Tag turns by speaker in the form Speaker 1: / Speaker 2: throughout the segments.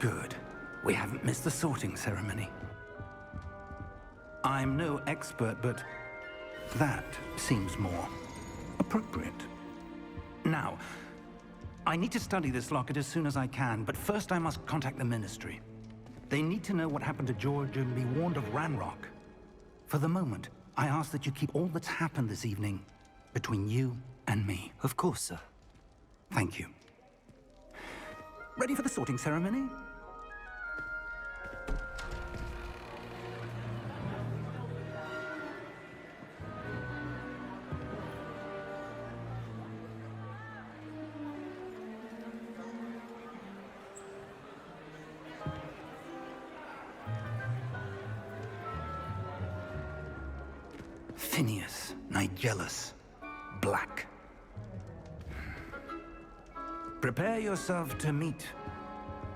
Speaker 1: Good. We haven't missed the sorting ceremony. I'm no expert, but that seems more appropriate. Now, I need to study this locket as soon as I can, but first I must contact the Ministry. They need to know what happened to George and be warned of Ranrock. For the moment, I ask that you keep all that's happened this evening between you and me.
Speaker 2: Of course, sir.
Speaker 1: Thank you. Ready for the sorting ceremony? Phineas, Nigellus, Black. Prepare yourself to meet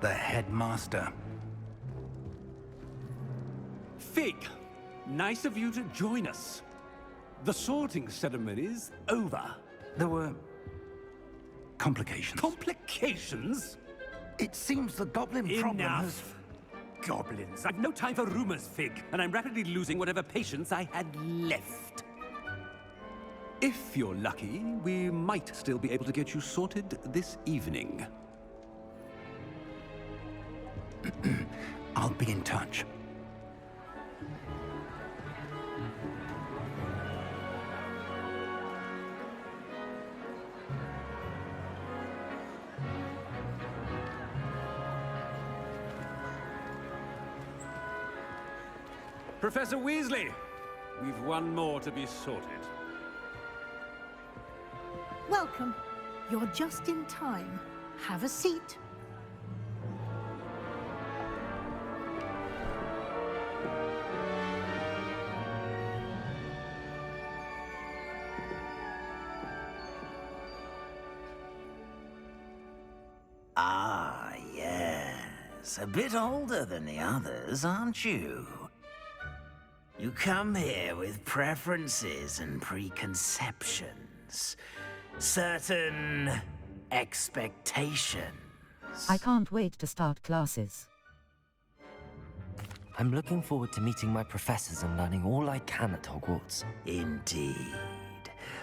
Speaker 1: the headmaster.
Speaker 3: Fig, nice of you to join us. The sorting ceremony's over.
Speaker 1: There were complications.
Speaker 3: Complications?
Speaker 1: It seems the goblin problem has...
Speaker 3: Enough. Goblins. I've no time for rumors, Fig, and I'm rapidly losing whatever patience I had left. If you're lucky, we might still be able to get you sorted this evening.
Speaker 1: I'll be in touch.
Speaker 3: Professor Weasley, we've one more to be sorted.
Speaker 4: Welcome. You're just in time. Have a seat.
Speaker 5: Ah, yes. A bit older than the others, aren't you? You come here with preferences and preconceptions. Certain expectations.
Speaker 6: I can't wait to start classes.
Speaker 2: I'm looking forward to meeting my professors and learning all I can at Hogwarts.
Speaker 5: Indeed.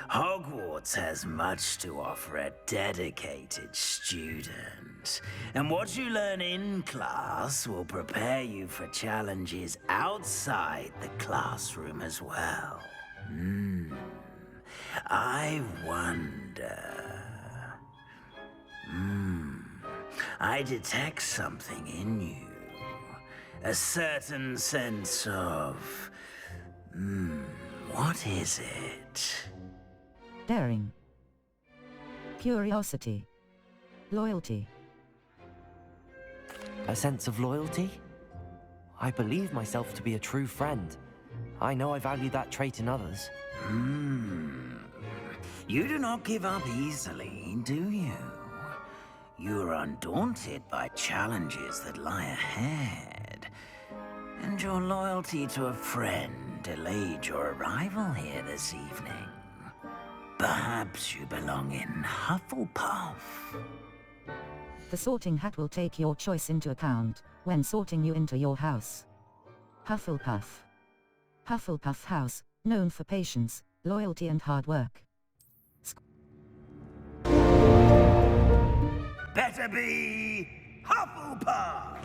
Speaker 5: Hogwarts has much to offer a dedicated student. And what you learn in class will prepare you for challenges outside the classroom as well. I wonder... I detect something in you. A certain sense of... what is it?
Speaker 6: Daring. Curiosity. Loyalty.
Speaker 2: A sense of loyalty? I believe myself to be a true friend. I know I value that trait in others.
Speaker 5: You do not give up easily, do you? You are undaunted by challenges that lie ahead. And your loyalty to a friend delayed your arrival here this evening. Perhaps you belong in Hufflepuff.
Speaker 6: The sorting hat will take your choice into account when sorting you into your house. Hufflepuff. Hufflepuff House, known for patience, loyalty and hard work.
Speaker 5: Better be Hufflepuff!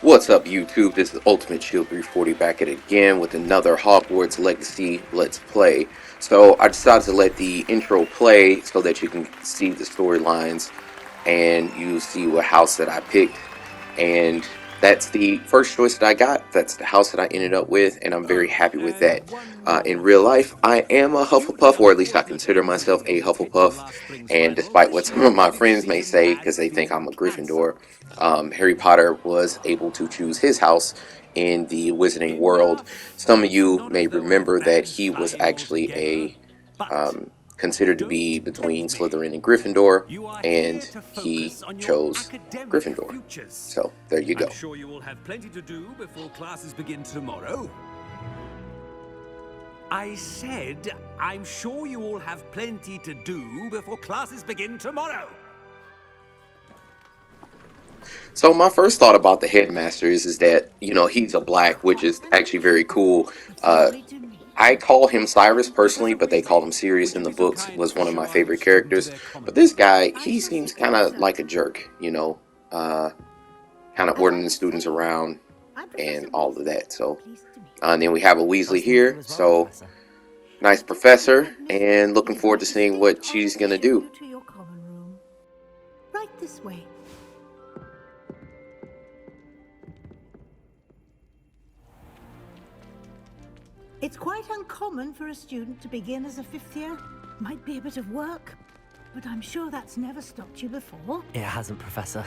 Speaker 7: What's up, YouTube? This is Ultimate Shield 340 back at it again with another Hogwarts Legacy Let's Play. So I decided to let the intro play so that you can see the storylines and you see what house that I picked. And that's the first choice that I got. That's the house that I ended up with, and I'm very happy with that. In real life, I am a Hufflepuff, or at least I consider myself a Hufflepuff. And despite what some of my friends may say, because they think I'm a Gryffindor, Harry Potter was able to choose his house in the Wizarding World. Some of you may remember that he was actually a considered to be between Slytherin and Gryffindor, and he chose Gryffindor. So there you go.
Speaker 3: I'm sure you will have plenty to do before classes begin tomorrow. I said, I'm sure you all have plenty to do before classes begin tomorrow.
Speaker 7: So my first thought about the headmaster is that he's a black, which is actually very cool.
Speaker 4: It's
Speaker 7: Uh,
Speaker 4: lovely to meet
Speaker 7: I
Speaker 4: you.
Speaker 7: call him Cyrus personally,
Speaker 3: Professor
Speaker 7: but they call
Speaker 3: Weasley,
Speaker 7: him Sirius
Speaker 3: would
Speaker 7: in
Speaker 3: you
Speaker 7: the
Speaker 3: be so
Speaker 7: books.
Speaker 3: kind
Speaker 7: Was
Speaker 3: as to
Speaker 7: one of my
Speaker 3: show our
Speaker 7: favorite
Speaker 3: student to
Speaker 7: characters.
Speaker 3: their common
Speaker 7: But this
Speaker 3: room?
Speaker 7: guy,
Speaker 4: I
Speaker 7: he
Speaker 4: shall see
Speaker 7: seems
Speaker 4: to it,
Speaker 7: kind of
Speaker 4: sir.
Speaker 7: like a jerk, uh, kind of
Speaker 4: As I
Speaker 7: ordering the
Speaker 4: was
Speaker 7: students
Speaker 4: saying,
Speaker 7: around
Speaker 4: I'm
Speaker 7: and
Speaker 4: Professor
Speaker 7: all of
Speaker 4: Weasley.
Speaker 7: that. So,
Speaker 4: Pleased to meet you.
Speaker 7: and then we have a Weasley
Speaker 2: Nice to meet you
Speaker 7: here.
Speaker 2: as well,
Speaker 7: So
Speaker 2: Professor.
Speaker 7: nice
Speaker 4: Just in case
Speaker 7: professor,
Speaker 4: I've missed it,
Speaker 7: and looking
Speaker 4: it is
Speaker 7: forward
Speaker 4: my
Speaker 7: to seeing
Speaker 4: distinct
Speaker 7: what
Speaker 4: honor
Speaker 7: she's
Speaker 4: to
Speaker 7: gonna
Speaker 4: show
Speaker 7: do.
Speaker 4: you to your common room. Right this way. It's quite uncommon for a student to begin as a fifth year. Might be a bit of work, but I'm sure that's never stopped you before.
Speaker 2: It hasn't, Professor.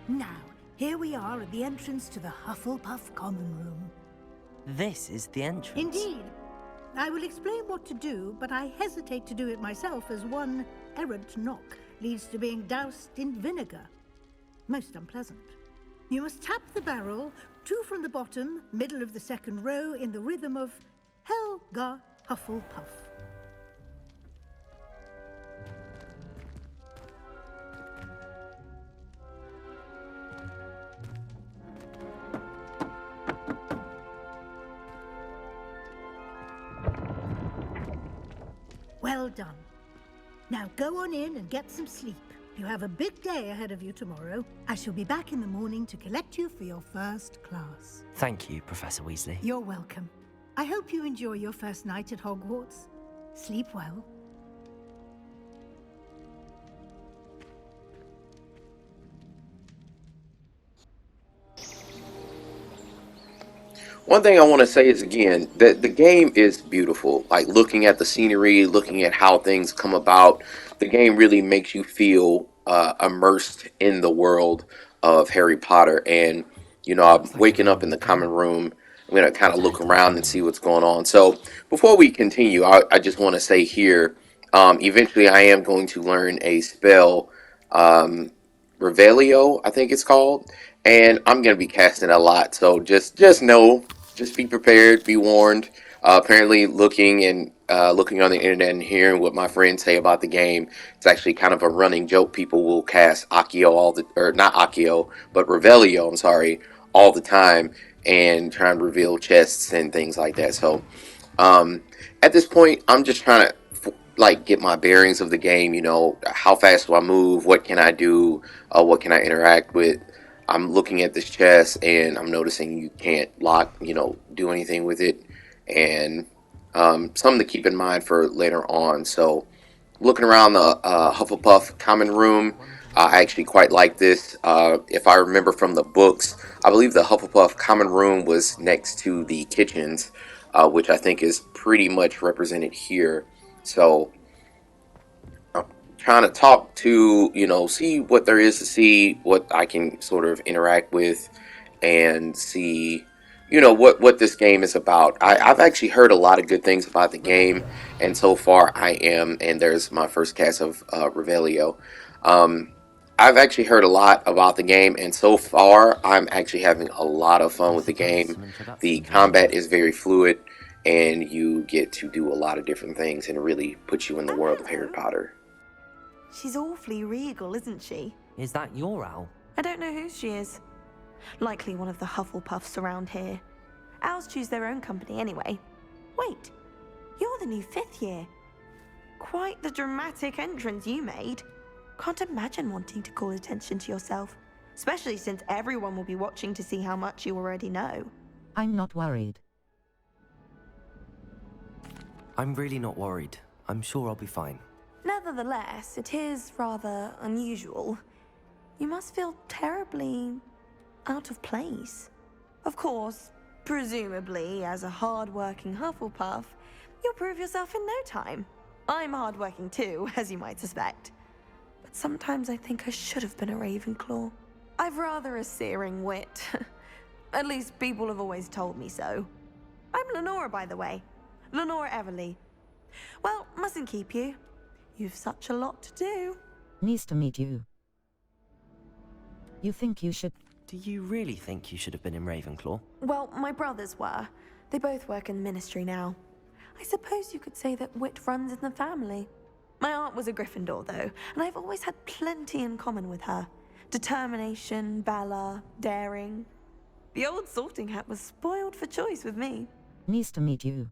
Speaker 4: Now, here we are at the entrance to the Hufflepuff Common Room.
Speaker 2: This is the entrance.
Speaker 4: Indeed. I will explain what to do, but I hesitate to do it myself as one errant knock leads to being doused in vinegar. Most unpleasant. You must tap the barrel, 2 from the bottom, middle of the second row, in the rhythm of Helga Hufflepuff. Well done. Now go on in and get some sleep. You have a big day ahead of you tomorrow. I shall be back in the morning to collect you for your first class.
Speaker 2: Thank you, Professor Weasley.
Speaker 4: You're welcome. I hope you enjoy your first night at Hogwarts. Sleep well.
Speaker 7: One thing I want to say is again that the game is beautiful. Like looking at the scenery, looking at how things come about, the game really makes you feel immersed in the world of Harry Potter. And I'm
Speaker 2: Looks like
Speaker 7: waking up in
Speaker 2: everyone's
Speaker 7: the common
Speaker 2: gone.
Speaker 7: room. I'm gonna kind of
Speaker 2: Better
Speaker 7: look
Speaker 2: head to the
Speaker 7: around
Speaker 2: common
Speaker 7: and see
Speaker 2: room.
Speaker 7: what's going on. So before we continue, I just want to say here, eventually I am going to learn a spell. Um, Revelio, I think it's called, and I'm gonna be casting a lot. So just know, just be prepared, be warned. Apparently, looking on the internet and hearing what my friends say about the game, it's actually kind of a running joke. People will cast Accio or not Accio, but Revelio. I'm sorry, all the time, and try and reveal chests and things like that. So, um, at this point, I'm just trying to like get my bearings of the game. How fast do I move? What can I do? What can I interact with? I'm looking at this chest and I'm noticing you can't do anything with it, and something to keep in mind for later on. So, looking around the Hufflepuff common room, I actually quite like this. If I remember from the books, I believe the Hufflepuff common room was next to the kitchens, which I think is pretty much represented here. So, trying to talk to, see what there is to see, what I can sort of interact with, and see, what this game is about. I've actually heard a lot of good things about the game, and so far and there's my first cast of Revelio. Um, I've actually heard a lot about the game, and so far I'm actually having a lot of fun
Speaker 2: I
Speaker 7: with the
Speaker 2: suppose
Speaker 7: game.
Speaker 2: some
Speaker 7: The
Speaker 2: introductions will
Speaker 7: combat
Speaker 2: do.
Speaker 7: is very fluid, and you get to do a lot of different things, and it really puts you in the
Speaker 8: Oh,
Speaker 7: world of Harry
Speaker 8: hello.
Speaker 7: Potter.
Speaker 8: She's awfully regal, isn't she?
Speaker 2: Is that your owl?
Speaker 8: I don't know who she is. Likely one of the Hufflepuffs around here. Owls choose their own company anyway. Wait, you're the new 5th year. Quite the dramatic entrance you made. Can't imagine wanting to call attention to yourself, especially since everyone will be watching to see how much you already know.
Speaker 6: I'm not worried.
Speaker 2: I'm really not worried. I'm sure I'll be fine.
Speaker 8: Nevertheless, it is rather unusual. You must feel terribly out of place. Of course, presumably, as a hard-working Hufflepuff, you'll prove yourself in no time. I'm hard-working too, as you might suspect. But sometimes I think I should have been a Ravenclaw. I've rather a searing wit. At least people have always told me so. I'm Lenora, by the way. Lenora Everly. Well, mustn't keep you. You've such a lot to do.
Speaker 6: Nice to meet you. You think you should...
Speaker 2: Do you really think you should have been in Ravenclaw?
Speaker 8: Well, my brothers were. They both work in the ministry now. I suppose you could say that wit runs in the family. My aunt was a Gryffindor, though, and I've always had plenty in common with her. Determination, valor, daring. The old sorting hat was spoiled for choice with me.
Speaker 6: Nice to meet you.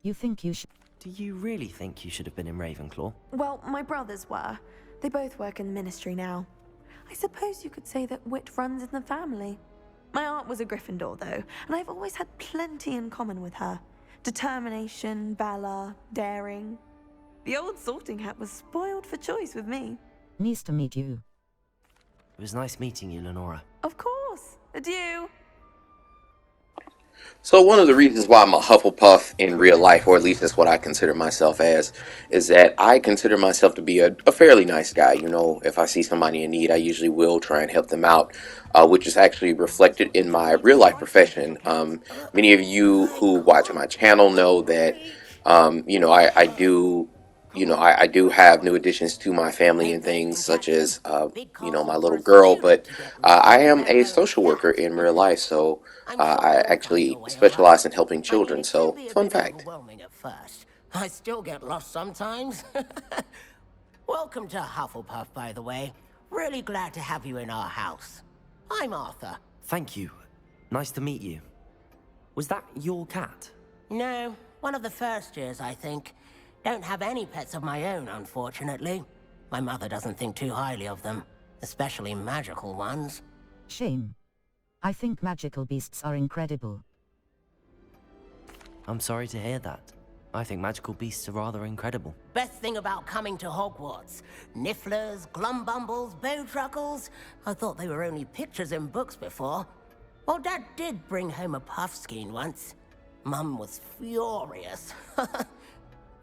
Speaker 6: You think you should...
Speaker 2: Do you really think you should have been in Ravenclaw?
Speaker 8: Well, my brothers were. They both work in the ministry now. I suppose you could say that wit runs in the family. My aunt was a Gryffindor, though, and I've always had plenty in common with her. Determination, valor, daring. The old sorting hat was spoiled for choice with me.
Speaker 6: Nice to meet you.
Speaker 2: It was nice meeting you, Lenora.
Speaker 8: Of course. Adieu.
Speaker 7: So one of the reasons why I'm a Hufflepuff in real life, or at least that's what I consider myself as, is that I consider myself to be a fairly nice guy. You know, if I see somebody in need, I usually will try and help them out, which is actually reflected in my real life profession. Many of you who watch my channel know that, you know, I do... You know, I do have new additions to my family and things such as, you know, my little girl, but I am a social worker in real life, so I actually specialize in helping children, so fun fact.
Speaker 9: At first. I still get lost sometimes. Welcome to Hufflepuff, by the way. Really glad to have you in our house. I'm Arthur.
Speaker 2: Thank you. Nice to meet you. Was that your cat?
Speaker 9: No, one of the first years, I think. Don't have any pets of my own, unfortunately. My mother doesn't think too highly of them, especially magical ones.
Speaker 6: Shame. I think magical beasts are incredible.
Speaker 2: I'm sorry to hear that. I think magical beasts are rather incredible.
Speaker 9: Best thing about coming to Hogwarts. Nifflers, glumbumbles, bowtruckles. I thought they were only pictures in books before. Well, Dad did bring home a puffskein once. Mum was furious.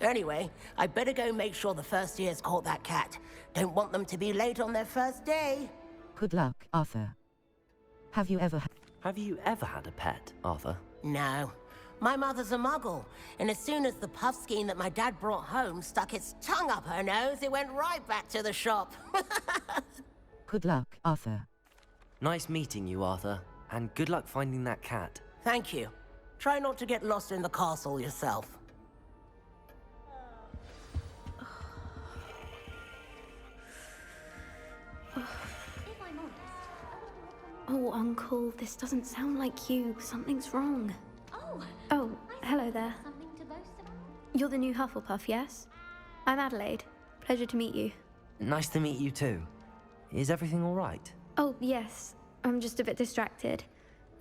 Speaker 9: Anyway, I better go make sure the first years caught that cat. Don't want them to be late on their first day.
Speaker 6: Good luck, Arthur. Have you ever
Speaker 2: had a pet, Arthur?
Speaker 9: No. My mother's a muggle, and as soon as the puffskein that my dad brought home stuck its tongue up her nose, it went right back to the shop.
Speaker 6: Good luck, Arthur.
Speaker 2: Nice meeting you, Arthur. And good luck finding that cat.
Speaker 9: Thank you. Try not to get lost in the castle yourself.
Speaker 10: Oh, Uncle, this doesn't sound like you. Something's wrong. Oh, hello there. You're the new Hufflepuff, yes? I'm Adelaide. Pleasure to meet you.
Speaker 2: Nice to meet you too. Is everything all right?
Speaker 10: Oh, yes. I'm just a bit distracted.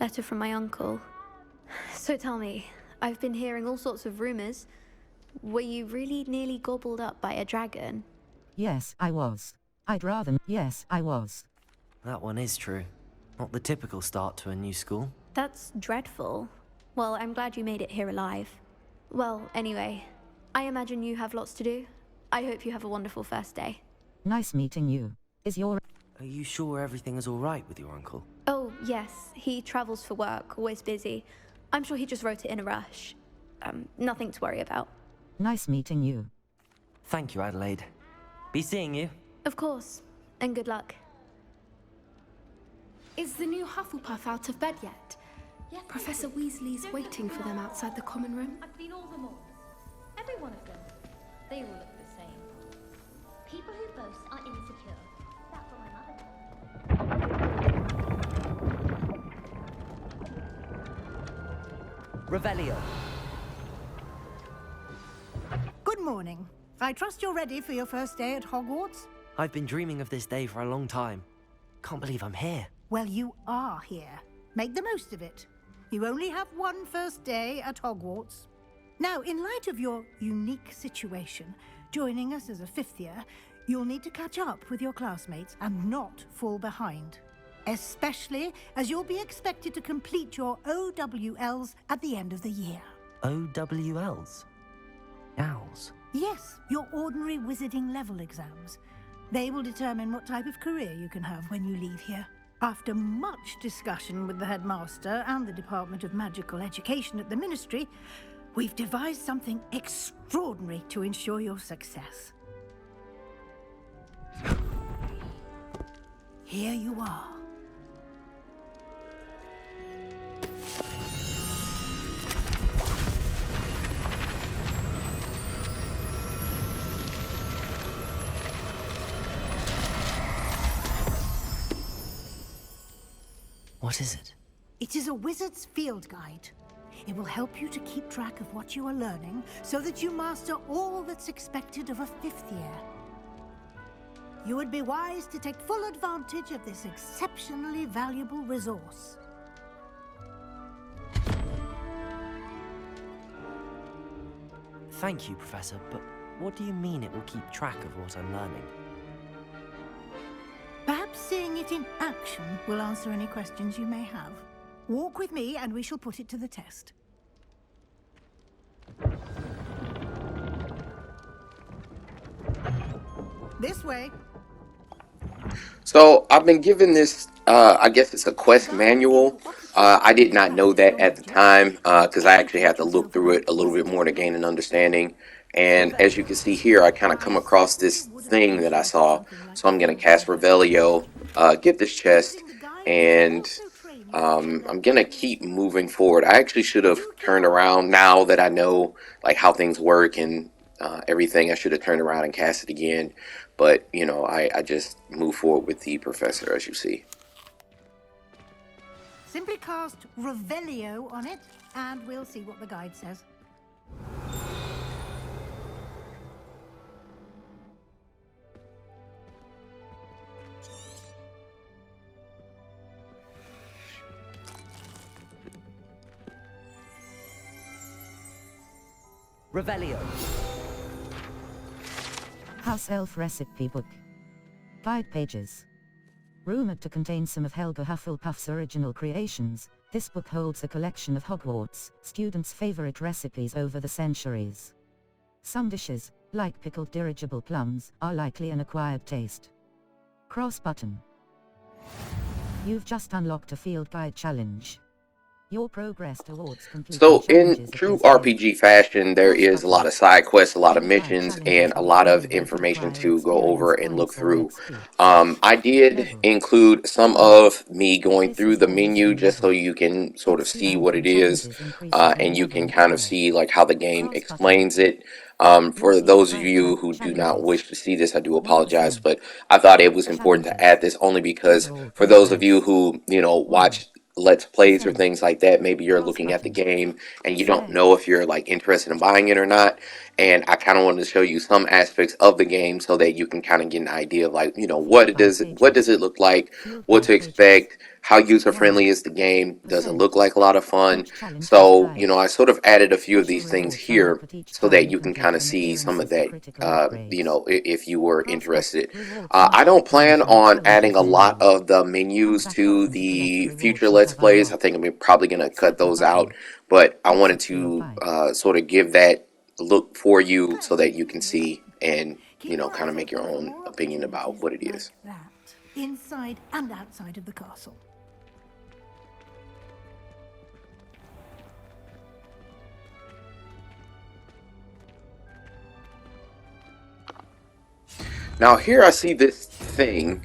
Speaker 10: Letter from my uncle. So tell me, I've been hearing all sorts of rumors. Were you really nearly gobbled up by a dragon?
Speaker 6: Yes, I was. Yes, I was.
Speaker 2: That one is true. Not the typical start to a new school.
Speaker 10: That's dreadful. Well, I'm glad you made it here alive. Well, anyway, I imagine you have lots to do. I hope you have a wonderful first day.
Speaker 6: Nice meeting you.
Speaker 2: Are you sure everything is all right with your uncle?
Speaker 10: Oh, yes. He travels for work, always busy. I'm sure he just wrote it in a rush. Nothing to worry about.
Speaker 6: Nice meeting you.
Speaker 2: Thank you, Adelaide. Be seeing you.
Speaker 10: Of course. And good luck.
Speaker 11: Is the new Hufflepuff out of bed yet? Yes, Professor Weasley's waiting for them outside the common room.
Speaker 12: I've seen all the moles. Every one of them. They all look the same. People who boast are insecure. That's what my mother told me.
Speaker 2: Revelio.
Speaker 4: Good morning. I trust you're ready for your first day at Hogwarts?
Speaker 2: I've been dreaming of this day for a long time. Can't believe I'm here.
Speaker 4: Well, you are here. Make the most of it. You only have one first day at Hogwarts. Now, in light of your unique situation, joining us as a fifth year, you'll need to catch up with your classmates and not fall behind. Especially as you'll be expected to complete your OWLs at the end of the year.
Speaker 2: OWLs? Owls?
Speaker 4: Yes, your ordinary wizarding level exams. They will determine what type of career you can have when you leave here. After much discussion with the headmaster and the Department of Magical Education at the Ministry, we've devised something extraordinary to ensure your success. Here you are.
Speaker 2: What is it?
Speaker 4: It is a wizard's field guide. It will help you to keep track of what you are learning so that you master all that's expected of a 5th year. You would be wise to take full advantage of this exceptionally valuable resource.
Speaker 2: Thank you, Professor, but what do you mean it will keep track of what I'm learning?
Speaker 4: Perhaps seeing it in action will answer any questions you may have. Walk with me and we shall put it to the test. This way.
Speaker 7: So I've been given this, I guess it's a quest manual. I did not know that at the time because I actually had to look through it a little bit more to gain an understanding. And as you can see here, I kind of come across this thing that I saw. So I'm going to cast Revelio, get this chest, and I'm going to keep moving forward. I actually should have turned around now that I know like how things work and everything. I should have turned around and cast it again. But, you know, I just move forward with the professor, as you see.
Speaker 4: Simply cast Revelio on it, and we'll see what the guide says.
Speaker 2: Revelio.
Speaker 6: House Elf Recipe Book. 5 pages. Rumored to contain some of Helga Hufflepuff's original creations, this book holds a collection of Hogwarts students' favorite recipes over the centuries. Some dishes, like pickled dirigible plums, are likely an acquired taste. Cross button. You've just unlocked a field guide challenge. Your progress towards completing
Speaker 7: So in
Speaker 6: challenges
Speaker 7: true
Speaker 6: appears here.
Speaker 7: RPG fashion, there is a lot of side quests, a lot of missions, and a lot of information to go over and look through. I did include some of me going through the menu just so you can sort of see what it is, and you can kind of see like how the game explains it. For those of you who do not wish to see this, I do apologize, but I thought it was important to add this only because for those of you who, you know, watch Let's Plays or things like that, maybe you're looking at the game and you don't know if you're like interested in buying it or not. And I kind of wanted to show you some aspects of the game so that you can kind of get an idea of like, you know, what does it look like, what to expect, how user friendly is the game, does it look like a lot of fun. So, you know, I sort of added a few of these things here so that you can kind of see some of that, you know, if you were interested. I don't plan on adding a lot of the menus to the future Let's Plays. I think I'm probably going to cut those out, but I wanted to sort of give that look for you so that you can see and, you know, kind of make your own opinion about what it is.
Speaker 4: Like that, inside and outside of the castle.
Speaker 7: Now here I see this thing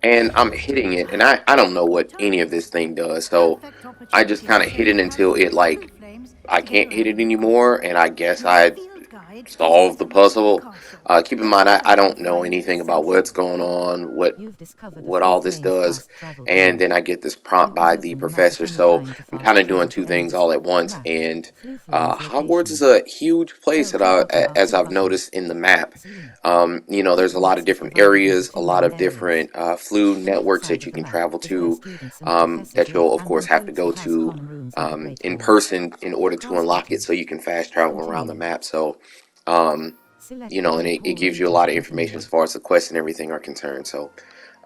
Speaker 7: and I'm hitting it and I don't know what any of this thing does, so I just kind of hit it until it like I can't hit it anymore, and I guess I solve the puzzle. Keep in mind, I don't know anything about what's going on, what all this does, and then I get this prompt by the professor, so I'm kind of doing two things all at once. And Hogwarts is a huge place that as I've noticed in the map. You know, there's a lot of different areas, a lot of different flu networks that you can travel to, that you'll of course have to go to in person in order to unlock it, so you can fast travel around the map. So you know, and it gives you a lot of information as far as the quests and everything are concerned. So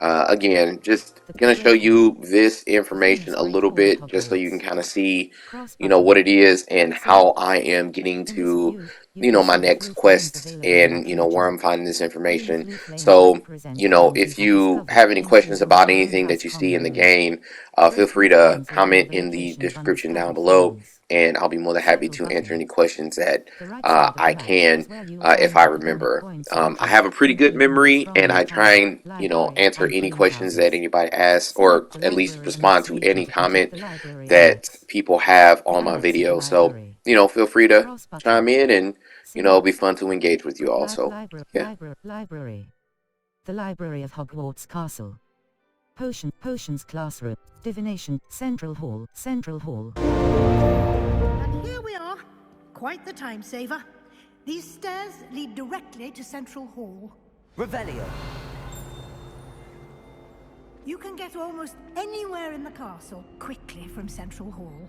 Speaker 7: again, just gonna show you this information a little bit just so you can kind of see, you know, what it is and how I am getting to, you know, my next quest and, you know, where I'm finding this information. So, you know, if you have any questions about anything that you see in the game, feel free to comment in the description down below, and I'll be more than happy to answer any questions that I can if I remember. I have a pretty good memory, and I try and, you know, answer any questions that anybody asks, or at least respond to any comment that people have on my video. So, you know, feel free to chime in, and, you know, it'll be fun to engage with you all. So, yeah.
Speaker 6: Library. The Library of Hogwarts Castle. Potions classroom. Divination. Central Hall.
Speaker 4: And here we are. Quite the time saver. These stairs lead directly to Central Hall.
Speaker 2: Revelio.
Speaker 4: You can get almost anywhere in the castle quickly from Central Hall.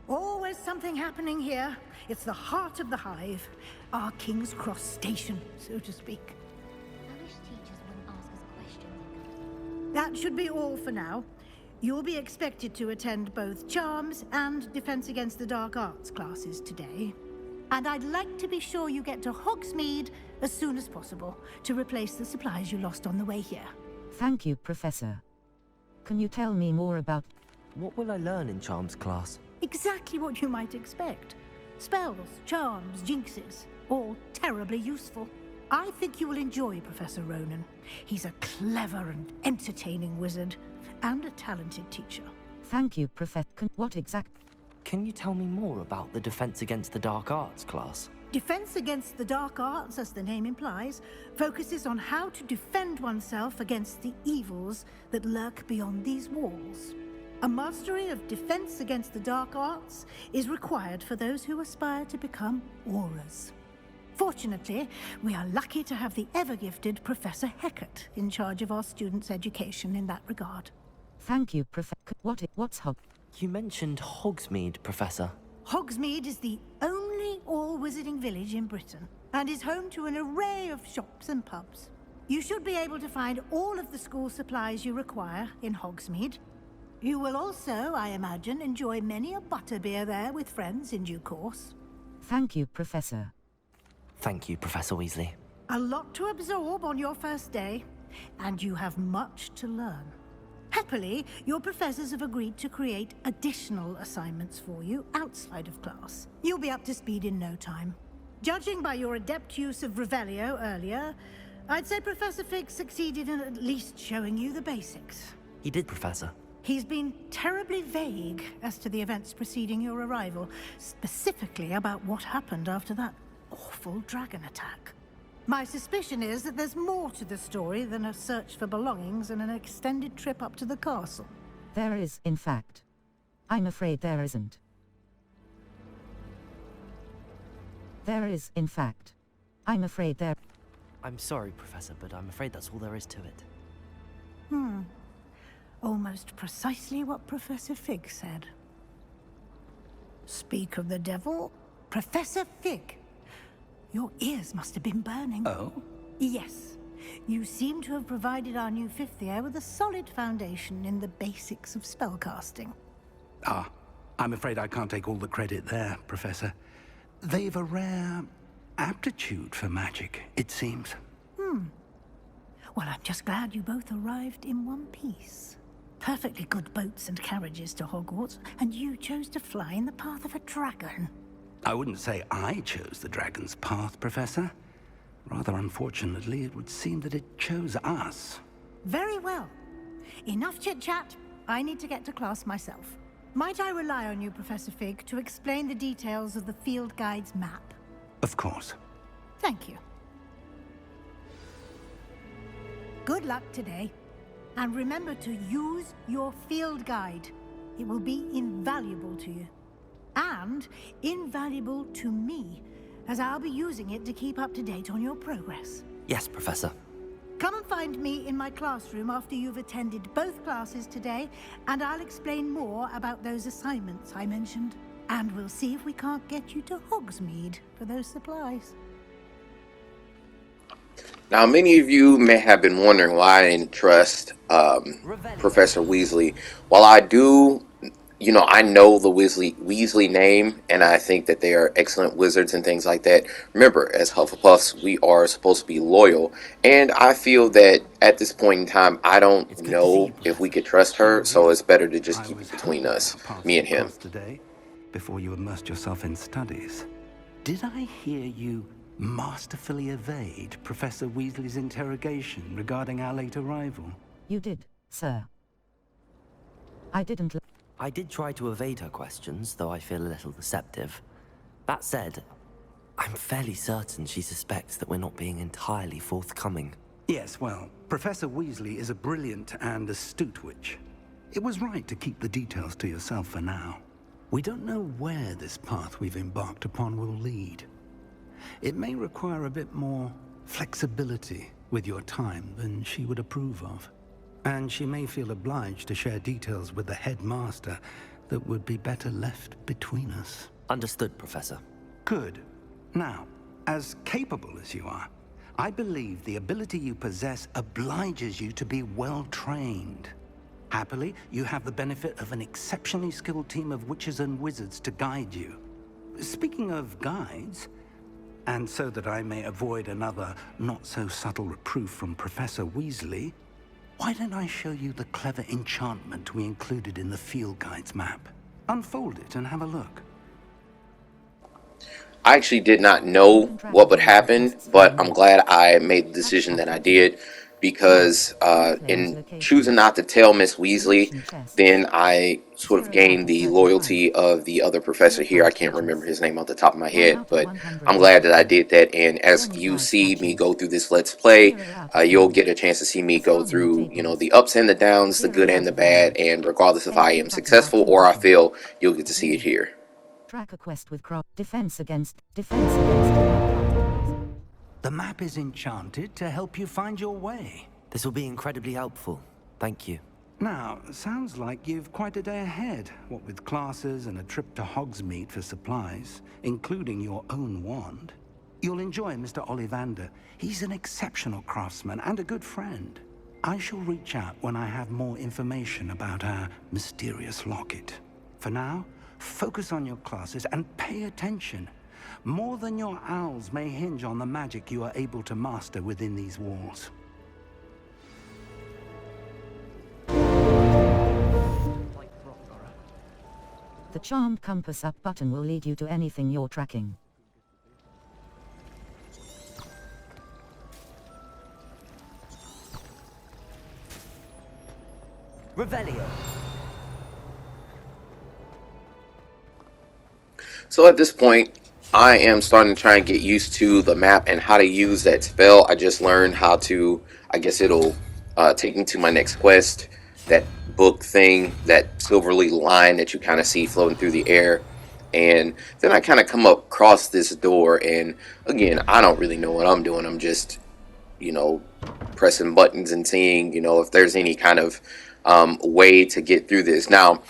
Speaker 4: Always something happening here. It's the heart of the hive. Our King's Cross station, so to speak.
Speaker 12: I wish teachers wouldn't ask us questions.
Speaker 4: That should be all for now. You'll be expected to attend both Charms and Defense Against the Dark Arts classes today. And I'd like to be sure you get to Hogsmeade as soon as possible to replace the supplies you lost on the way here.
Speaker 6: Thank you, Professor. Can you tell me more about...
Speaker 2: What will I learn in Charms class?
Speaker 4: Exactly what you might expect. Spells, charms, jinxes, all terribly useful. I think you will enjoy Professor Ronan. He's a clever and entertaining wizard, and a talented teacher.
Speaker 6: Thank you, Professor.
Speaker 2: Can you tell me more about the Defense Against the Dark Arts class?
Speaker 4: Defense Against the Dark Arts, as the name implies, focuses on how to defend oneself against the evils that lurk beyond these walls. A mastery of Defense Against the Dark Arts is required for those who aspire to become Aurors. Fortunately, we are lucky to have the ever-gifted Professor Hecat in charge of our students' education in that regard.
Speaker 6: Thank you, Professor. What's Hog...
Speaker 2: You mentioned Hogsmeade, Professor.
Speaker 4: Hogsmeade is the only all-wizarding village in Britain, and is home to an array of shops and pubs. You should be able to find all of the school supplies you require in Hogsmeade. You will also, I imagine, enjoy many a butterbeer there with friends in due course.
Speaker 6: Thank you, Professor.
Speaker 2: Thank you, Professor Weasley.
Speaker 4: A lot to absorb on your first day, and you have much to learn. Happily, your professors have agreed to create additional assignments for you outside of class. You'll be up to speed in no time. Judging by your adept use of Revelio earlier, I'd say Professor Fig succeeded in at least showing you the basics.
Speaker 2: He did, Professor.
Speaker 4: He's been terribly vague as to the events preceding your arrival, specifically about what happened after that awful dragon attack. My suspicion is that there's more to the story than a search for belongings and an extended trip up to the castle.
Speaker 6: There is, in fact. I'm afraid there isn't. There is, in fact. I'm afraid there...
Speaker 2: I'm sorry, Professor, but I'm afraid that's all there is to it.
Speaker 4: Almost precisely what Professor Fig said. Speak of the devil, Professor Fig. Your ears must have been burning.
Speaker 1: Oh?
Speaker 4: Yes. You seem to have provided our new fifth year with a solid foundation in the basics of spellcasting.
Speaker 1: Ah, I'm afraid I can't take all the credit there, Professor. They've a rare aptitude for magic, it seems.
Speaker 4: Well, I'm just glad you both arrived in one piece. Perfectly good boats and carriages to Hogwarts, and you chose to fly in the path of a dragon.
Speaker 1: I wouldn't say I chose the dragon's path, Professor. Rather unfortunately, it would seem that it chose us.
Speaker 4: Very well. Enough chit-chat. I need to get to class myself. Might I rely on you, Professor Fig, to explain the details of the field guide's map?
Speaker 1: Of course.
Speaker 4: Thank you. Good luck today. And remember to use your field guide. It will be invaluable to you. And invaluable to me, as I'll be using it to keep up to date on your progress.
Speaker 2: Yes, Professor.
Speaker 4: Come and find me in my classroom after you've attended both classes today, and I'll explain more about those assignments I mentioned. And we'll see if we can't get you to Hogsmeade for those supplies.
Speaker 7: Now, many of you may have been wondering why I didn't trust Professor Weasley. While I do, I know the Weasley name, and I think that they are excellent wizards and things like that. Remember, as Hufflepuffs, we are supposed to be loyal, and I feel that at this point in time, I don't know if we could trust her, so it's better to just keep it between us, me and him.
Speaker 1: Today, before you immersed yourself in studies, did I hear you masterfully evade Professor Weasley's interrogation regarding our late arrival?
Speaker 6: You did, sir. I didn't...
Speaker 2: I did try to evade her questions, though I feel a little deceptive. That said, I'm fairly certain she suspects that we're not being entirely forthcoming.
Speaker 1: Yes, well, Professor Weasley is a brilliant and astute witch. It was right to keep the details to yourself for now. We don't know where this path we've embarked upon will lead. It may require a bit more flexibility with your time than she would approve of. And she may feel obliged to share details with the headmaster that would be better left between us.
Speaker 2: Understood, Professor.
Speaker 1: Good. Now, as capable as you are, I believe the ability you possess obliges you to be well trained. Happily, you have the benefit of an exceptionally skilled team of witches and wizards to guide you. Speaking of guides, and so that I may avoid another not-so-subtle reproof from Professor Weasley, why don't I show you the clever enchantment we included in the field guide's map? Unfold it and have a look.
Speaker 7: I actually did not know what would happen, but I'm glad I made the decision that I did, because in choosing not to tell Miss Weasley, then I sort of gained the loyalty of the other professor here. I can't remember his name off the top of my head, but I'm glad that I did that. And as you see me go through this Let's Play, you'll get a chance to see me go through, you know, the ups and the downs, the good and the bad, and regardless if I am successful or I fail, you'll get to see it here.
Speaker 6: Track a quest with crop. Defense against.
Speaker 1: The map is enchanted to help you find your way.
Speaker 2: This will be incredibly helpful. Thank you.
Speaker 1: Now, sounds like you've quite a day ahead, what with classes and a trip to Hogsmeade for supplies, including your own wand. You'll enjoy Mr. Ollivander. He's an exceptional craftsman and a good friend. I shall reach out when I have more information about our mysterious locket. For now, focus on your classes and pay attention. More than your owls may hinge on the magic you are able to master within these walls.
Speaker 6: The charmed compass up button will lead you to anything you're tracking.
Speaker 2: Revelio.
Speaker 7: So at this point, I am starting to try and get used to the map and how to use that spell. I just learned how to, I guess it'll take me to my next quest, that book thing, that silverly line that you kind of see floating through the air. And then I kind of come up across this door, and again, I don't really know what I'm doing. I'm just, you know, pressing buttons and seeing, you know, if there's any kind of way to get through this. Now,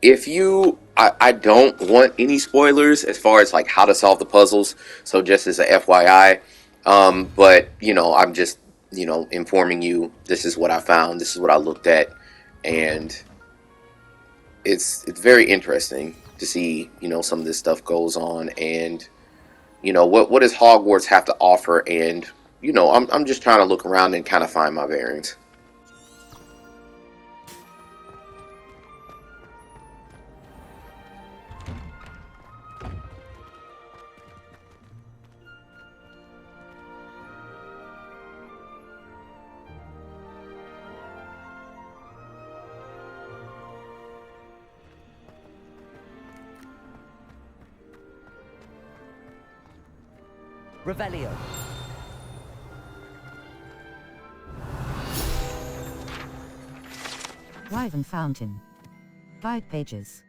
Speaker 7: if you... I don't want any spoilers as far as like how to solve the puzzles, so just as a FYI, but you know, I'm just, you know, informing you, this is what I found, this is what I looked at, and it's very interesting to see, you know, some of this stuff goes on, and you know, what does Hogwarts have to offer, and you know, I'm just trying to look around and kind of find my bearings.
Speaker 2: Revelio.
Speaker 6: Wyvern Fountain. Guide pages.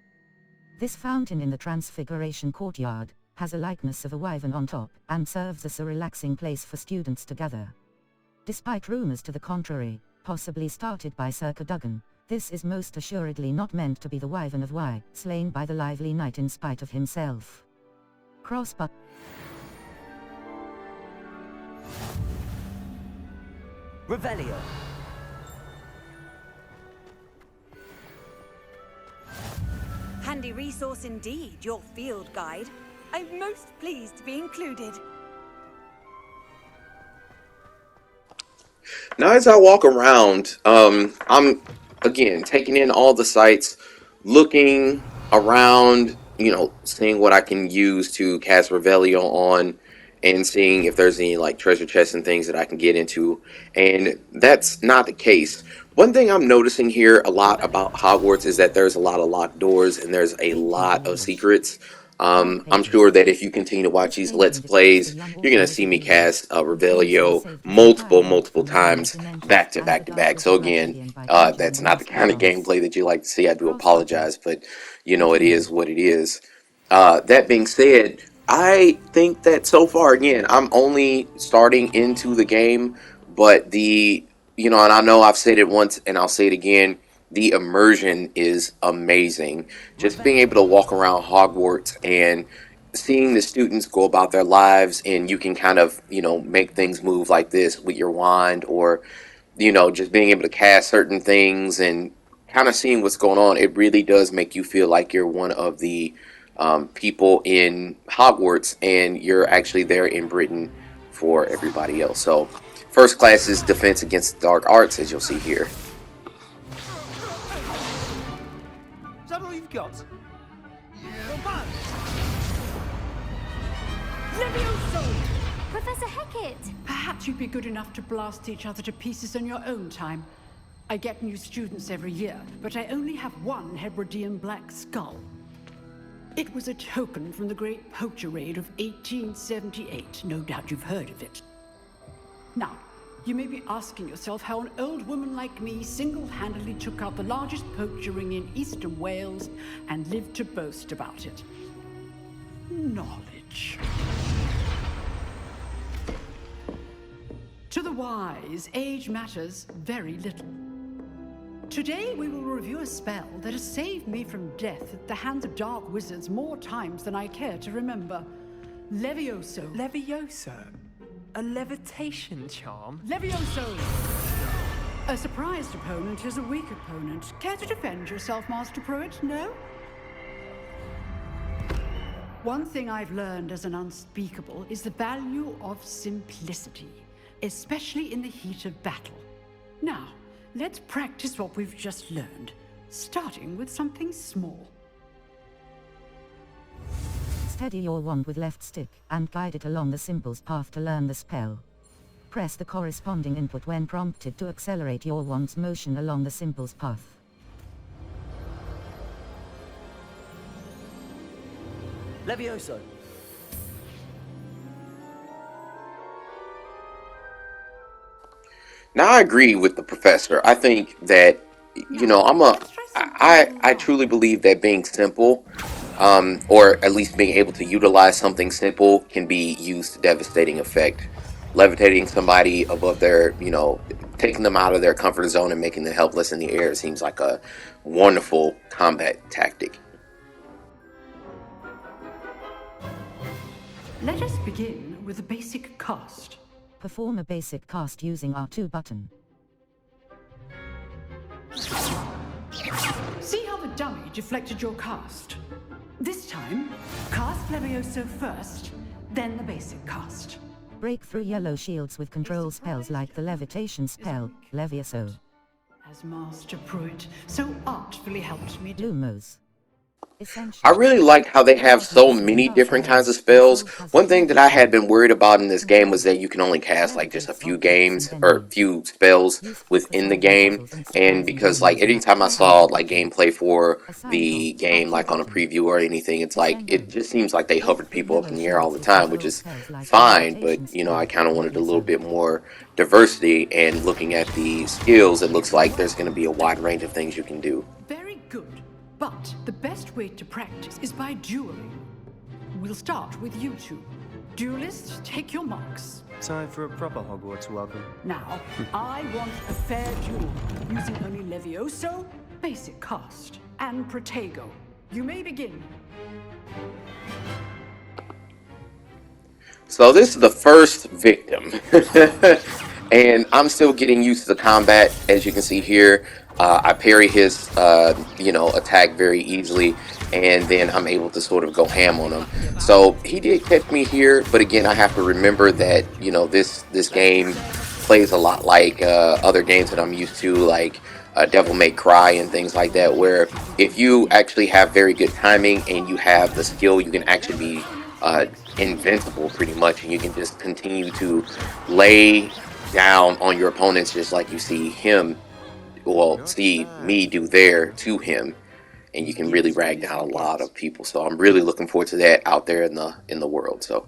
Speaker 6: This fountain in the Transfiguration Courtyard has a likeness of a wyvern on top and serves as a relaxing place for students to gather. Despite rumors to the contrary, possibly started by Sir Cadogan, this is most assuredly not meant to be the Wyvern of Wye, slain by the lively knight in spite of himself. Crossbar.
Speaker 2: Revelio.
Speaker 13: Handy resource indeed, your field guide. I'm most pleased to be included.
Speaker 7: Now, as I walk around, I'm again taking in all the sights, looking around, you know, seeing what I can use to cast Revelio on, and seeing if there's any like treasure chests and things that I can get into. And that's not the case. One thing I'm noticing here a lot about Hogwarts is that there's a lot of locked doors and there's a lot of secrets. I'm sure that if you continue to watch these Let's Plays, you're going to see me cast Revelio multiple times back to back to back. So again, that's not the kind of gameplay that you like to see. I do apologize, but you know, it is what it is. That being said, I think that so far, again, I'm only starting into the game, but you know, and I know I've said it once and I'll say it again, the immersion is amazing. Just being able to walk around Hogwarts and seeing the students go about their lives, and you can kind of, you know, make things move like this with your wand, or, you know, just being able to cast certain things and kind of seeing what's going on. It really does make you feel like you're one of the people in Hogwarts, and you're actually there in Britain for everybody else. So, first class is Defense Against Dark Arts, as you'll see here.
Speaker 14: Is that all you've got?
Speaker 15: Levioso!
Speaker 12: Professor Hecat!
Speaker 15: Perhaps you'd be good enough to blast each other to pieces on your own time. I get new students every year, but I only have one Hebridean black skull. It was a token from the Great Poacher Raid of 1878. No doubt you've heard of it. Now, you may be asking yourself how an old woman like me single-handedly took out the largest poacher ring in eastern Wales and lived to boast about it. Knowledge. To the wise, age matters very little. Today we will review a spell that has saved me from death at the hands of dark wizards more times than I care to remember. Levioso.
Speaker 16: Levioso? A levitation charm?
Speaker 15: Levioso! A surprised opponent is a weak opponent. Care to defend yourself, Master Pruitt? No? One thing I've learned as an unspeakable is the value of simplicity, especially in the heat of battle. Now, let's practice what we've just learned, starting with something small.
Speaker 6: Steady your wand with left stick, and guide it along the symbol's path to learn the spell. Press the corresponding input when prompted to accelerate your wand's motion along the symbol's path.
Speaker 16: Levioso!
Speaker 7: Now, I agree with the professor. I think that, you know, I truly believe that being simple, or at least being able to utilize something simple, can be used to devastating effect. Levitating somebody above their, you know, taking them out of their comfort zone and making them helpless in the air seems like a wonderful combat tactic.
Speaker 15: Let us begin with a basic cast.
Speaker 6: Perform a basic cast using R2 button.
Speaker 15: See how the dummy deflected your cast? This time, cast Levioso first, then the basic cast.
Speaker 6: Break through yellow shields with control spells like the levitation spell, Levioso.
Speaker 15: As Master Pruitt so artfully helped me do.
Speaker 6: Lumos.
Speaker 7: I really like how they have so many different kinds of spells. One thing that I had been worried about in this game was that you can only cast like just a few few spells within the game. And because like anytime I saw like gameplay for the game, like on a preview or anything, it's like it just seems like they hovered people up in the air all the time, which is fine. But you know, I kind of wanted a little bit more diversity, and looking at the skills, it looks like there's going to be a wide range of things you can do.
Speaker 15: Very good. But the best way to practice is by dueling. We'll start with you two. Duelists, take your marks.
Speaker 16: Time for a proper Hogwarts welcome.
Speaker 15: Now, I want a fair duel, using only Levioso, basic cast, and Protego. You may begin.
Speaker 7: So this is the first victim, and I'm still getting used to the combat. As you can see here, I parry his, you know, attack very easily, and then I'm able to sort of go ham on him. So he did catch me here, but again, I have to remember that, you know, this game plays a lot like other games that I'm used to, like Devil May Cry and things like that, where if you actually have very good timing and you have the skill, you can actually be invincible pretty much, and you can just continue to lay down on your opponents just like you see him, well, see me do there to him. and you can really rag down a lot of people. So I'm really looking forward to that out there in the world. So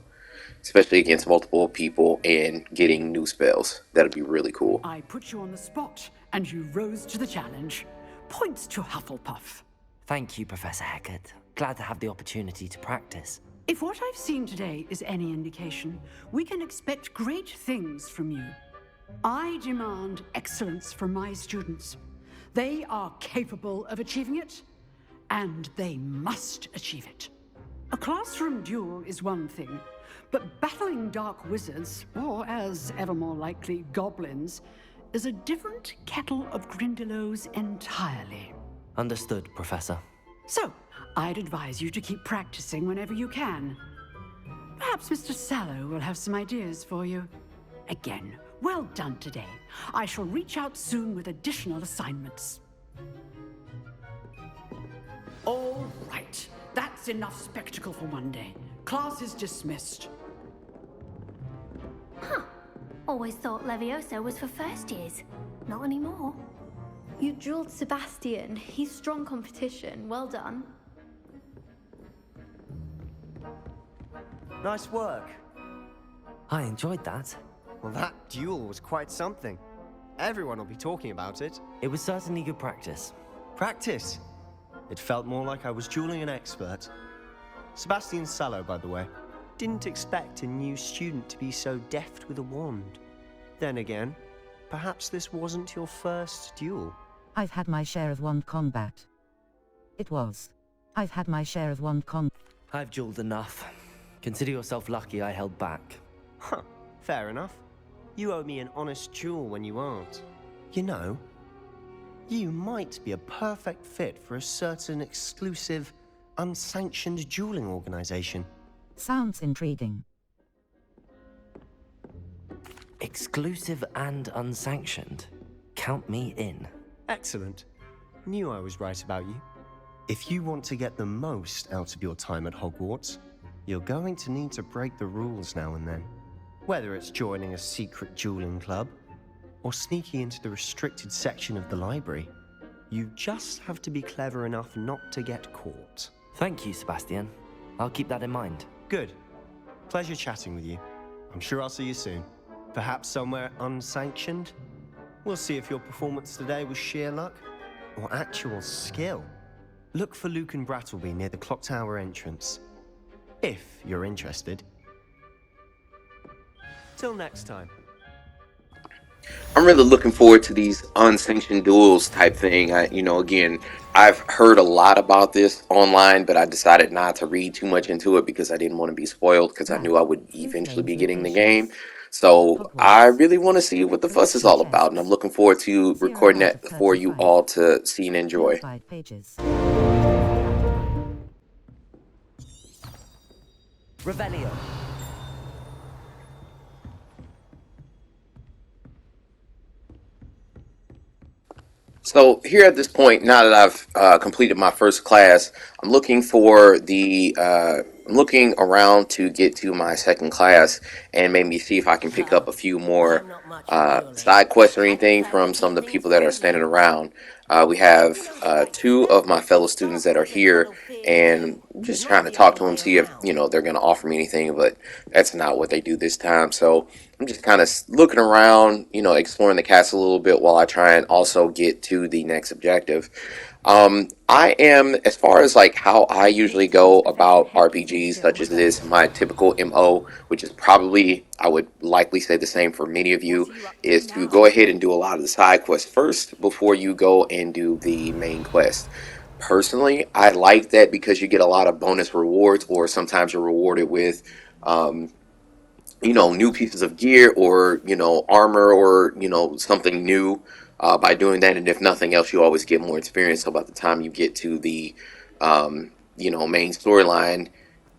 Speaker 7: especially against multiple people and getting new spells, that'll be really cool.
Speaker 15: I put you on the spot, and you rose to the challenge. Points to Hufflepuff.
Speaker 2: Thank you, Professor Hecat. Glad to have the opportunity to practice.
Speaker 15: If what I've seen today is any indication, we can expect great things from you. I demand excellence from my students. They are capable of achieving it, and they must achieve it. A classroom duel is one thing, but battling dark wizards, or as ever more likely, goblins, is a different kettle of Grindylows entirely.
Speaker 2: Understood, Professor.
Speaker 15: So, I'd advise you to keep practicing whenever you can. Perhaps Mr. Sallow will have some ideas for you. Again, well done today. I shall reach out soon with additional assignments. All right, that's enough spectacle for one day. Class is dismissed.
Speaker 12: Huh. Always thought Levioso was for first years. Not anymore.
Speaker 10: You drilled Sebastian. He's strong competition. Well done.
Speaker 16: Nice work.
Speaker 2: I enjoyed that.
Speaker 16: Well, that duel was quite something. Everyone will be talking about it.
Speaker 2: It was certainly good practice.
Speaker 16: Practice? It felt more like I was dueling an expert. Sebastian Sallow, by the way. Didn't expect a new student to be so deft with a wand. Then again, perhaps this wasn't your first duel.
Speaker 6: I've had my share of wand combat. It was. I've had my share of wand combat.
Speaker 2: I've dueled enough. Consider yourself lucky I held back.
Speaker 16: Huh, fair enough. You owe me an honest duel when you aren't. You know, you might be a perfect fit for a certain exclusive, unsanctioned dueling organization.
Speaker 6: Sounds intriguing.
Speaker 2: Exclusive and unsanctioned. Count me in.
Speaker 16: Excellent. Knew I was right about you. If you want to get the most out of your time at Hogwarts, you're going to need to break the rules now and then. Whether it's joining a secret dueling club, or sneaking into the restricted section of the library, you just have to be clever enough not to get caught.
Speaker 2: Thank you, Sebastian. I'll keep that in mind.
Speaker 16: Good. Pleasure chatting with you. I'm sure I'll see you soon. Perhaps somewhere unsanctioned? We'll see if your performance today was sheer luck or actual skill. Look for Luke and Brattleby near the clock tower entrance, if you're interested. Till next time.
Speaker 7: I'm really looking forward to these unsanctioned duels type thing. Again, I've heard a lot about this online, but I decided not to read too much into it because I didn't want to be spoiled because I knew I would eventually be getting the game. So I really want to see what the fuss is all about, and I'm looking forward to recording that for you all to see and enjoy.
Speaker 2: Revelio.
Speaker 7: So here at this point, now that I've completed my first class, I'm looking for I'm looking around to get to my second class and maybe see if I can pick up a few more side quests or anything from some of the people that are standing around. We have two of my fellow students that are here, and I'm just trying to talk to them, see if they're going to offer me anything, but that's not what they do this time. So I'm just kind of looking around, exploring the castle a little bit while I try and also get to the next objective. I am, as far as like how I usually go about RPGs such as this, my typical MO, which is probably, I would likely say the same for many of you, is to go ahead and do a lot of the side quests first before you go and do the main quest. Personally, I like that because you get a lot of bonus rewards, or sometimes you're rewarded with new pieces of gear, or armor, or something new by doing that. And if nothing else, you always get more experience. So by the time you get to the main storyline,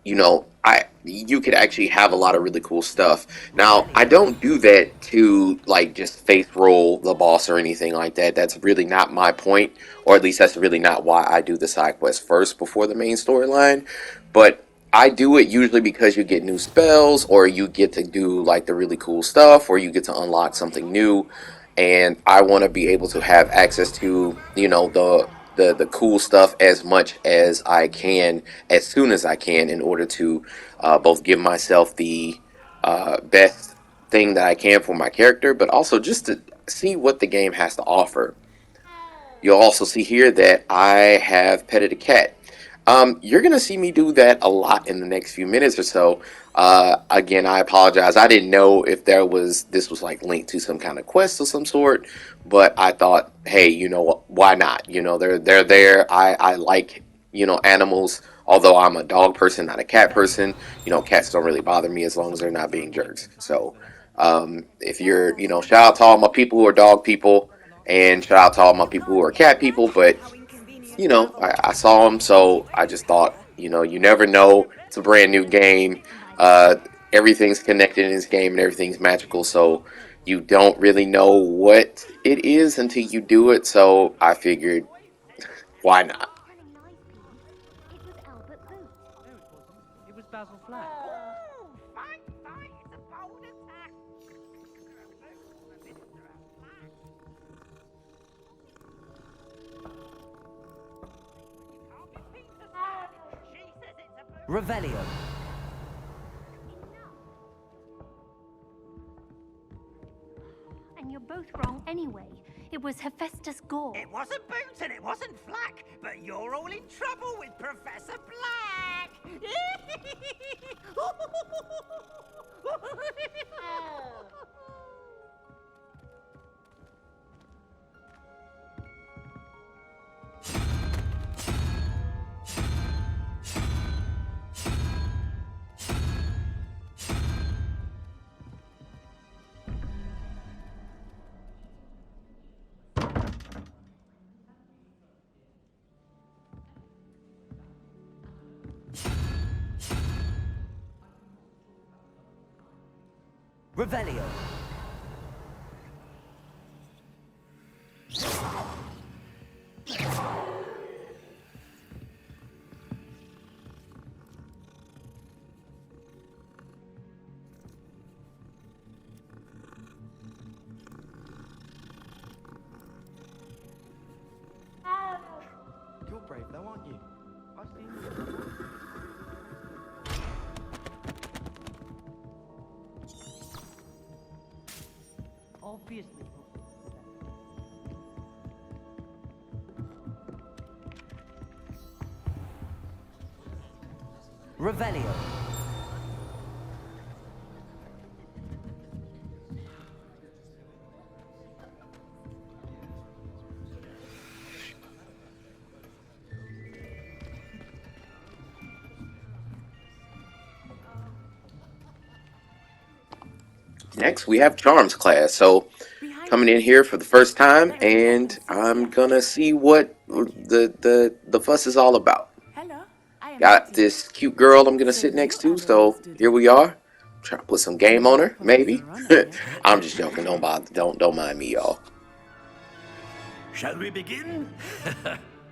Speaker 7: you could actually have a lot of really cool stuff. Now, I don't do that to like just face roll the boss or anything like that. That's really not my point, or at least that's really not why I do the side quest first before the main storyline. But I do it usually because you get new spells, or you get to do like the really cool stuff, or you get to unlock something new. And I want to be able to have access to, the the cool stuff as much as I can, as soon as I can, in order to both give myself the best thing that I can for my character, but also just to see what the game has to offer. You'll also see here that I have petted a cat. You're going to see me do that a lot in the next few minutes or so. Again, I apologize. I didn't know if this was like linked to some kind of quest of some sort, but I thought, hey, you know what? Why not? You know, they're there. I like, you know, animals. Although I'm a dog person, not a cat person, you know, cats don't really bother me as long as they're not being jerks. So, if you're, you know, shout out to all my people who are dog people, and shout out to all my people who are cat people. But you know, I saw them, so I just thought, you know, you never know. It's a brand new game. Everything's connected in this game, and everything's magical. So you don't really know what it is until you do it. So I figured, why not?
Speaker 14: It was Basil Flack.
Speaker 2: Revelio.
Speaker 12: And you're both wrong anyway. It was Hephaestus Gore.
Speaker 14: It wasn't Boots and it wasn't Flack, but you're all in trouble with Professor Black.
Speaker 2: Revelio.
Speaker 14: You're brave though, aren't you? I've seen you. Obviously.
Speaker 2: Revelio.
Speaker 7: Next, we have Charms class. So, coming in here for the first time, and I'm gonna see what the fuss is all about. Got this cute girl I'm gonna sit next to, so here we are. Try to put some game on her, maybe. I'm just joking. Don't bother. Don't mind me, y'all.
Speaker 17: Shall we begin?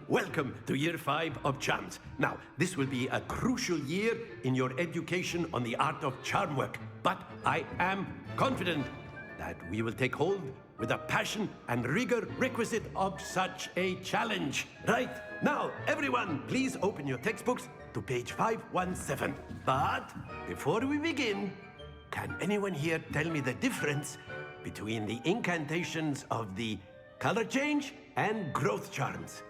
Speaker 17: Welcome to Year 5 of Charms. Now, this will be a crucial year in your education on the art of charm work, but I am confident that we will take hold with the passion and rigor requisite of such a challenge. Right, now, everyone, please open your textbooks to page 517. But before we begin, can anyone here tell me the difference between the incantations of the color change and growth charms?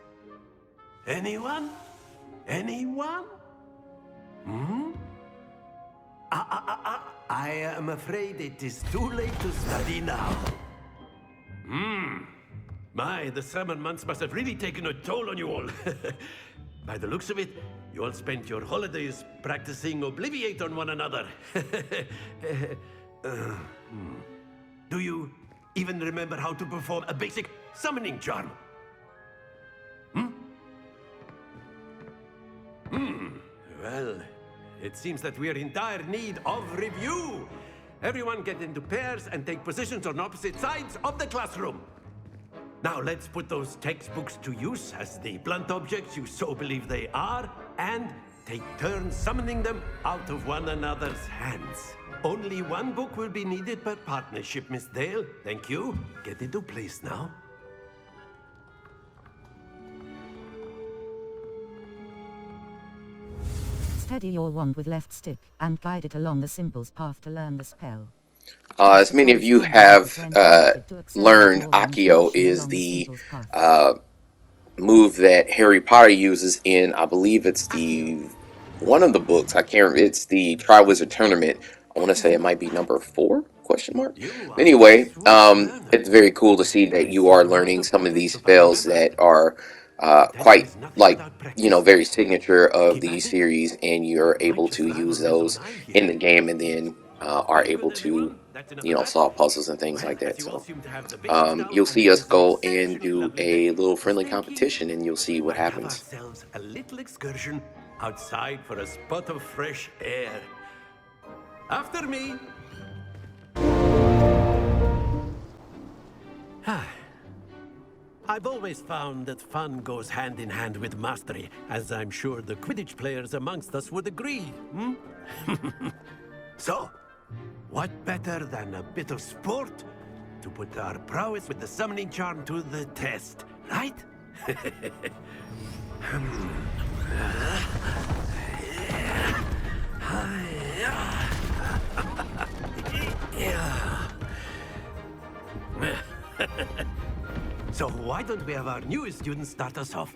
Speaker 17: Anyone? Anyone? Hmm? I am afraid it is too late to study now. My, the summer months must have really taken a toll on you all. By the looks of it, you all spent your holidays practicing Obliviate on one another. Do you even remember how to perform a basic summoning charm? Well, it seems that we are in dire need of review. Everyone get into pairs and take positions on opposite sides of the classroom. Now let's put those textbooks to use as the blunt objects you so believe they are, and take turns summoning them out of one another's hands. Only one book will be needed per partnership, Miss Dale. Thank you. Get into place now.
Speaker 6: Steady your wand with left stick, and guide it along the symbol's path to learn the spell.
Speaker 7: As many of you have learned, Accio is the move that Harry Potter uses in, I believe it's one of the books. I can't remember. It's the Triwizard Tournament. I want to say it might be number 4? Question mark. Anyway, it's very cool to see that you are learning some of these spells that are quite very signature of the series, and you're able to use those in the game, and then are able to solve puzzles and things like that. So you'll see us go and do a little friendly competition, and you'll see what happens.
Speaker 17: A little excursion outside for a spot of fresh air. After me. I've always found that fun goes hand in hand with mastery, as I'm sure the Quidditch players amongst us would agree. So, what better than a bit of sport to put our prowess with the summoning charm to the test, right? So why don't we have our newest student start us off?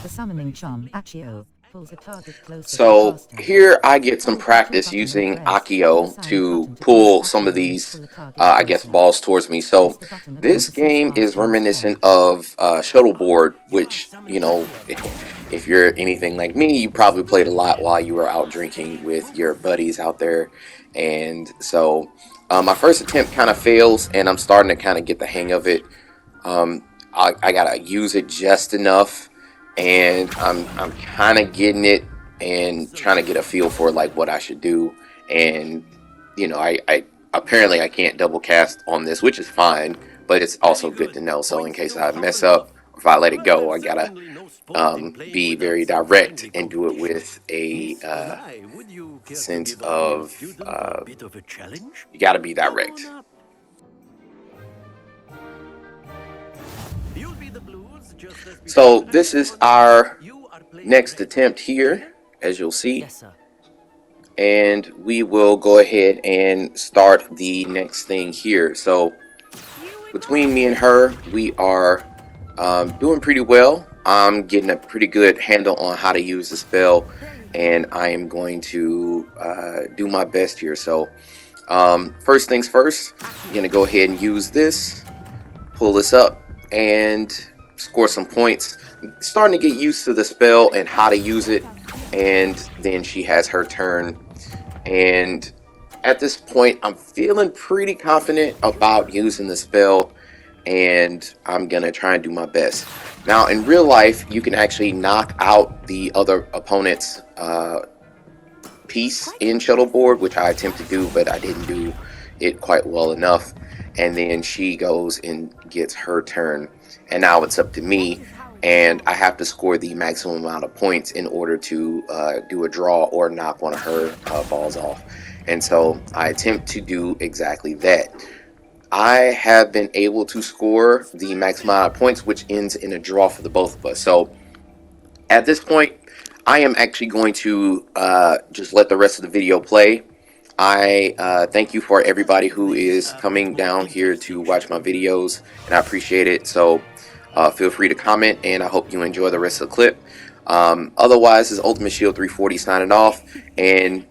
Speaker 6: The summoning charm, Accio, pulls a target closer.
Speaker 7: So here I get some practice using Accio to pull some of these, I guess, balls towards me. So this game is reminiscent of Shuffleboard, which, if you're anything like me, you probably played a lot while you were out drinking with your buddies out there. And so my first attempt kind of fails, and I'm starting to kind of get the hang of it. I gotta use it just enough, and I'm kind of getting it and trying to get a feel for like what I should do. And I apparently I can't double cast on this, which is fine, but it's also good to know. So in case I mess up, if I let it go, I gotta be very direct and do it with a sense of you gotta be direct. So this is our next attempt here, as you'll see.
Speaker 2: Yes, sir.
Speaker 7: And we will go ahead and start the next thing here. So between me and her, we are doing pretty well. I'm getting a pretty good handle on how to use the spell, and I am going to do my best here. So first things first, I'm going to go ahead and use this, pull this up, and score some points. I'm starting to get used to the spell and how to use it, and then she has her turn. And at this point, I'm feeling pretty confident about using the spell, and I'm gonna try and do my best. Now, in real life, you can actually knock out the other opponent's piece in Shuffleboard, which I attempt to do, but I didn't do it quite well enough. And then she goes and gets her turn, and now it's up to me, and I have to score the maximum amount of points in order to do a draw or knock one of her balls off. And so I attempt to do exactly that. I have been able to score the maximum amount of points, which ends in a draw for the both of us. So at this point, I am actually going to just let the rest of the video play. I thank you for everybody who is coming down here to watch my videos, and I appreciate it. So feel free to comment, and I hope you enjoy the rest of the clip. Otherwise, this is Ultimate Shield 340 signing off, and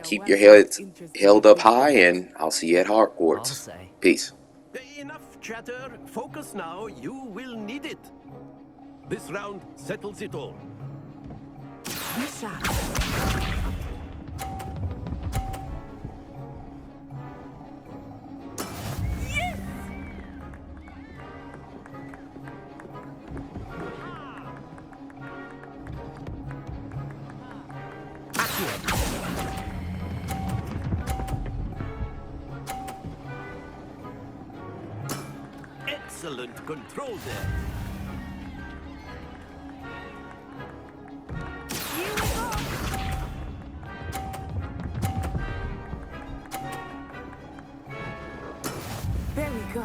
Speaker 7: keep your heads held up high, and I'll see you at Hogwarts. Peace.
Speaker 17: Enough chatter. Focus now. You will need it. This round settles it all. Excellent control there.
Speaker 8: There we go.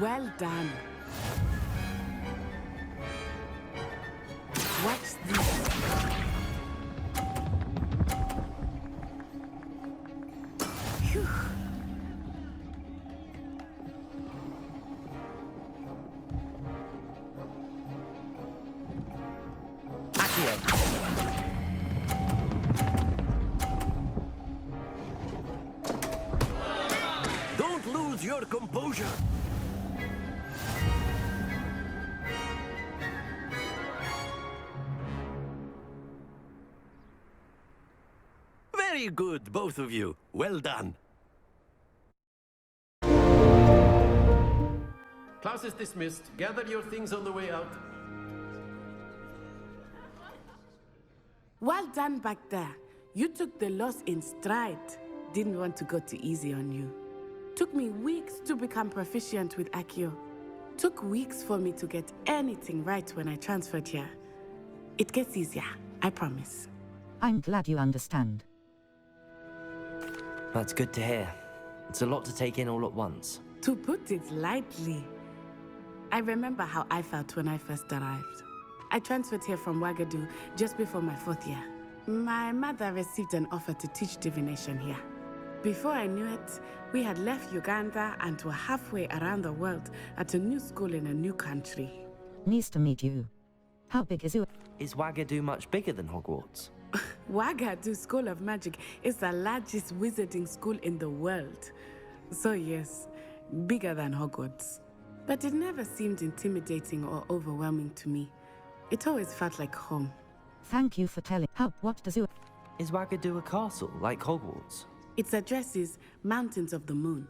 Speaker 18: Well done. Watch this. Phew.
Speaker 17: Don't lose your composure. Very good, both of you. Well done. Class is dismissed. Gather your things on the way out.
Speaker 18: Well done back there. You took the loss in stride. Didn't want to go too easy on you. Took me weeks to become proficient with Accio. Took weeks for me to get anything right when I transferred here. It gets easier, I promise.
Speaker 6: I'm glad you understand.
Speaker 2: That's good to hear. It's a lot to take in all at once.
Speaker 18: To put it lightly, I remember how I felt when I first arrived. I transferred here from Wagadu just before my 4th year. My mother received an offer to teach divination here. Before I knew it, we had left Uganda and were halfway around the world at a new school in a new country.
Speaker 6: Nice to meet you. How big is you?
Speaker 2: Is Wagadu much bigger than Hogwarts?
Speaker 18: Wagadu School of Magic is the largest wizarding school in the world. So yes, bigger than Hogwarts. But it never seemed intimidating or overwhelming to me. It always felt like home.
Speaker 6: Thank you for telling. What does you...
Speaker 2: Is Wagadu a castle, like Hogwarts?
Speaker 18: Its address is Mountains of the Moon.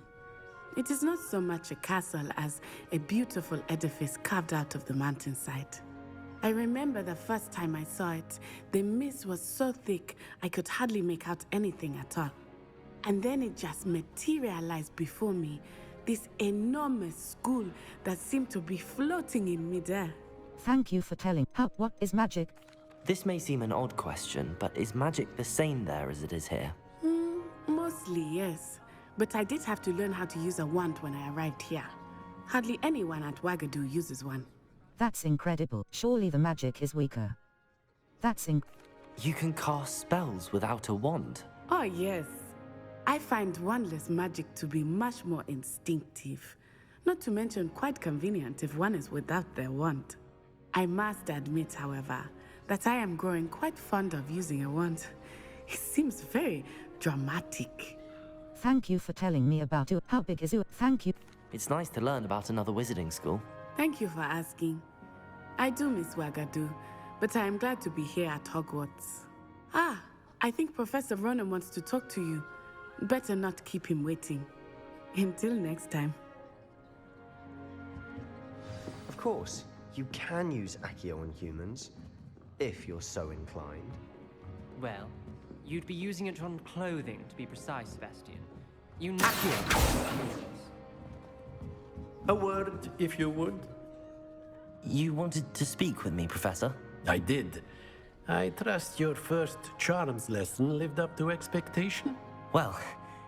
Speaker 18: It is not so much a castle as a beautiful edifice carved out of the mountainside. I remember the first time I saw it, the mist was so thick I could hardly make out anything at all. And then it just materialized before me, this enormous school that seemed to be floating in midair.
Speaker 6: Thank you for telling. What is magic?
Speaker 2: This may seem an odd question, but is magic the same there as it is here?
Speaker 18: Mostly, yes. But I did have to learn how to use a wand when I arrived here. Hardly anyone at Wagadu uses one.
Speaker 6: That's incredible. Surely the magic is weaker.
Speaker 2: You can cast spells without a wand?
Speaker 18: Oh, yes. I find wandless magic to be much more instinctive. Not to mention quite convenient if one is without their wand. I must admit, however, that I am growing quite fond of using a wand. It seems very dramatic.
Speaker 6: Thank you for telling me about you. How big is you? Thank you.
Speaker 2: It's nice to learn about another wizarding school.
Speaker 18: Thank you for asking. I do miss Wagadu, but I am glad to be here at Hogwarts. I think Professor Ronan wants to talk to you. Better not keep him waiting. Until next time.
Speaker 16: Of course, you can use Accio on humans, if you're so inclined.
Speaker 19: Well, you'd be using it on clothing, to be precise, Sebastian. You know...
Speaker 17: Accio! A word, if you would.
Speaker 2: You wanted to speak with me, Professor?
Speaker 17: I did. I trust your first charms lesson lived up to expectation?
Speaker 2: Well,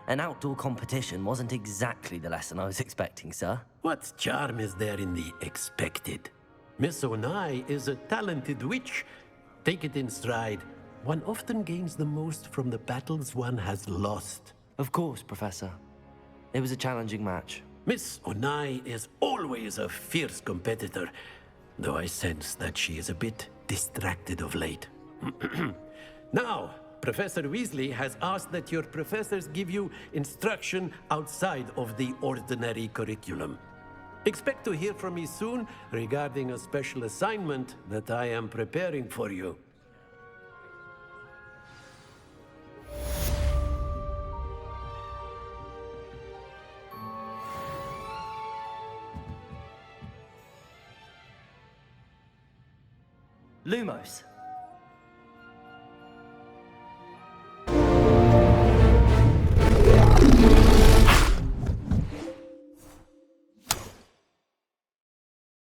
Speaker 2: an outdoor competition wasn't exactly the lesson I was expecting, sir.
Speaker 17: What charm is there in the expected? Miss Onai is a talented witch. Take it in stride. One often gains the most from the battles one has lost.
Speaker 2: Of course, Professor. It was a challenging match.
Speaker 17: Miss Onai is always a fierce competitor, though I sense that she is a bit distracted of late. Now, Professor Weasley has asked that your professors give you instruction outside of the ordinary curriculum. Expect to hear from me soon regarding a special assignment that I am preparing for you.
Speaker 2: Lumos,